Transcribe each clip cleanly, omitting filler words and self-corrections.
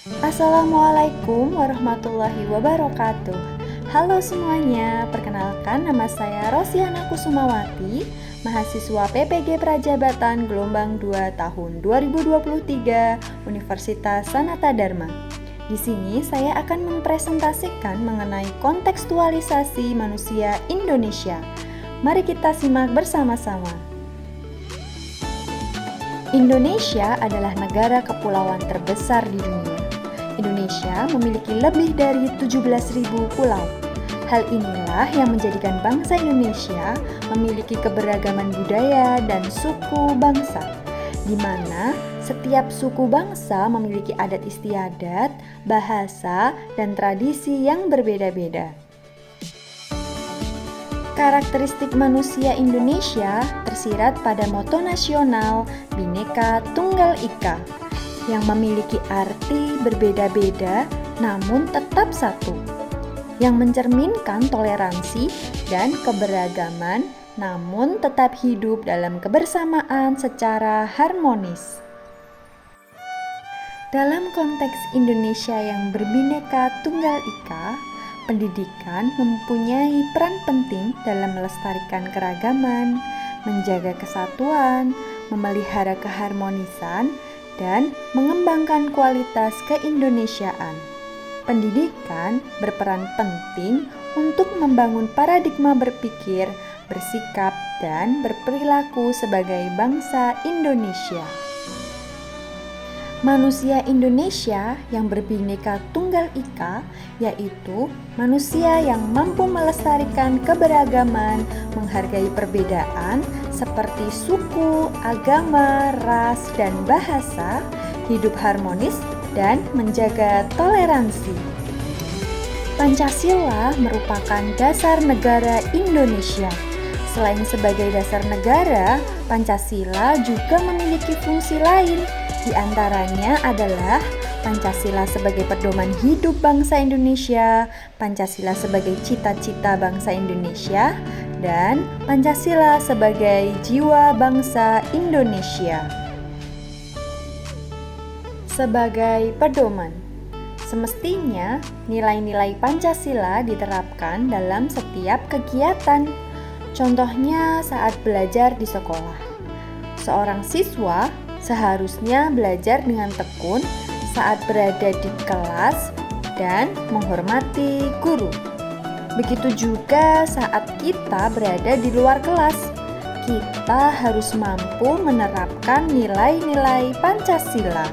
Assalamualaikum warahmatullahi wabarakatuh. Halo semuanya, perkenalkan nama saya Rosiana Kusumawati, mahasiswa PPG Prajabatan Gelombang 2 tahun 2023 Universitas Sanata Dharma. Di sini saya akan mempresentasikan mengenai kontekstualisasi manusia Indonesia. Mari kita simak bersama-sama. Indonesia adalah negara kepulauan terbesar di dunia. Indonesia memiliki lebih dari 17.000 pulau. Hal inilah yang menjadikan bangsa Indonesia memiliki keberagaman budaya dan suku bangsa, di mana setiap suku bangsa memiliki adat istiadat, bahasa, dan tradisi yang berbeda-beda. Karakteristik manusia Indonesia tersirat pada moto nasional Bhinneka Tunggal Ika, yang memiliki arti berbeda-beda namun tetap satu, yang mencerminkan toleransi dan keberagaman namun tetap hidup dalam kebersamaan secara harmonis. Dalam konteks Indonesia yang berbineka tunggal ika, pendidikan mempunyai peran penting dalam melestarikan keragaman, menjaga kesatuan, memelihara keharmonisan, dan mengembangkan kualitas keindonesiaan. Pendidikan berperan penting untuk membangun paradigma berpikir, bersikap, dan berperilaku sebagai bangsa Indonesia. Manusia Indonesia yang berbineka tunggal ika yaitu manusia yang mampu melestarikan keberagaman, menghargai perbedaan seperti suku, agama, ras, dan bahasa, hidup harmonis, dan menjaga toleransi. Pancasila merupakan dasar negara Indonesia. Selain sebagai dasar negara, Pancasila juga memiliki fungsi lain. Di antaranya adalah Pancasila sebagai pedoman hidup bangsa Indonesia, Pancasila sebagai cita-cita bangsa Indonesia, dan Pancasila sebagai jiwa bangsa Indonesia. Sebagai pedoman, semestinya nilai-nilai Pancasila diterapkan dalam setiap kegiatan. Contohnya saat belajar di sekolah. Seorang siswa seharusnya belajar dengan tekun saat berada di kelas dan menghormati guru. Begitu juga saat kita berada di luar kelas, kita harus mampu menerapkan nilai-nilai Pancasila.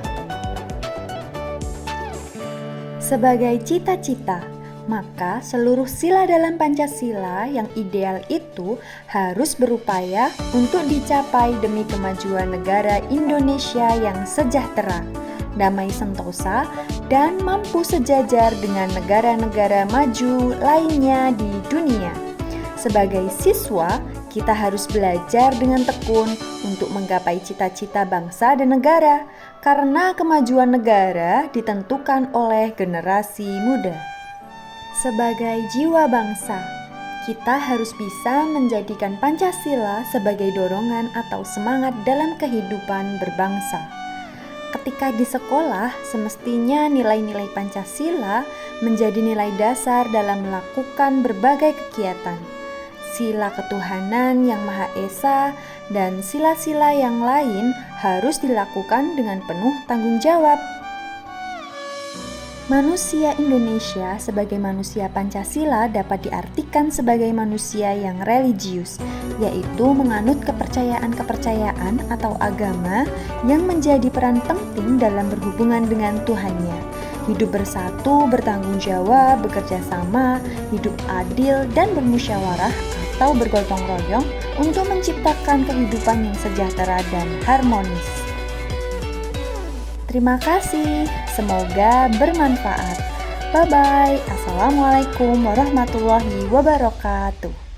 Sebagai cita-cita, maka seluruh sila dalam Pancasila yang ideal itu harus berupaya untuk dicapai demi kemajuan negara Indonesia yang sejahtera, damai sentosa, dan mampu sejajar dengan negara-negara maju lainnya di dunia. Sebagai siswa, kita harus belajar dengan tekun untuk menggapai cita-cita bangsa dan negara, karena kemajuan negara ditentukan oleh generasi muda. Sebagai jiwa bangsa, kita harus bisa menjadikan Pancasila sebagai dorongan atau semangat dalam kehidupan berbangsa. Ketika di sekolah, semestinya nilai-nilai Pancasila menjadi nilai dasar dalam melakukan berbagai kegiatan. Sila ketuhanan yang Maha Esa dan sila-sila yang lain harus dilakukan dengan penuh tanggung jawab. Manusia Indonesia sebagai manusia Pancasila dapat diartikan sebagai manusia yang religius, yaitu menganut kepercayaan-kepercayaan atau agama yang menjadi peran penting dalam berhubungan dengan Tuhannya. Hidup bersatu, bertanggung jawab, bekerja sama, hidup adil, dan bermusyawarah atau bergotong royong untuk menciptakan kehidupan yang sejahtera dan harmonis. Terima kasih, semoga bermanfaat. Bye-bye. Assalamualaikum warahmatullahi wabarakatuh.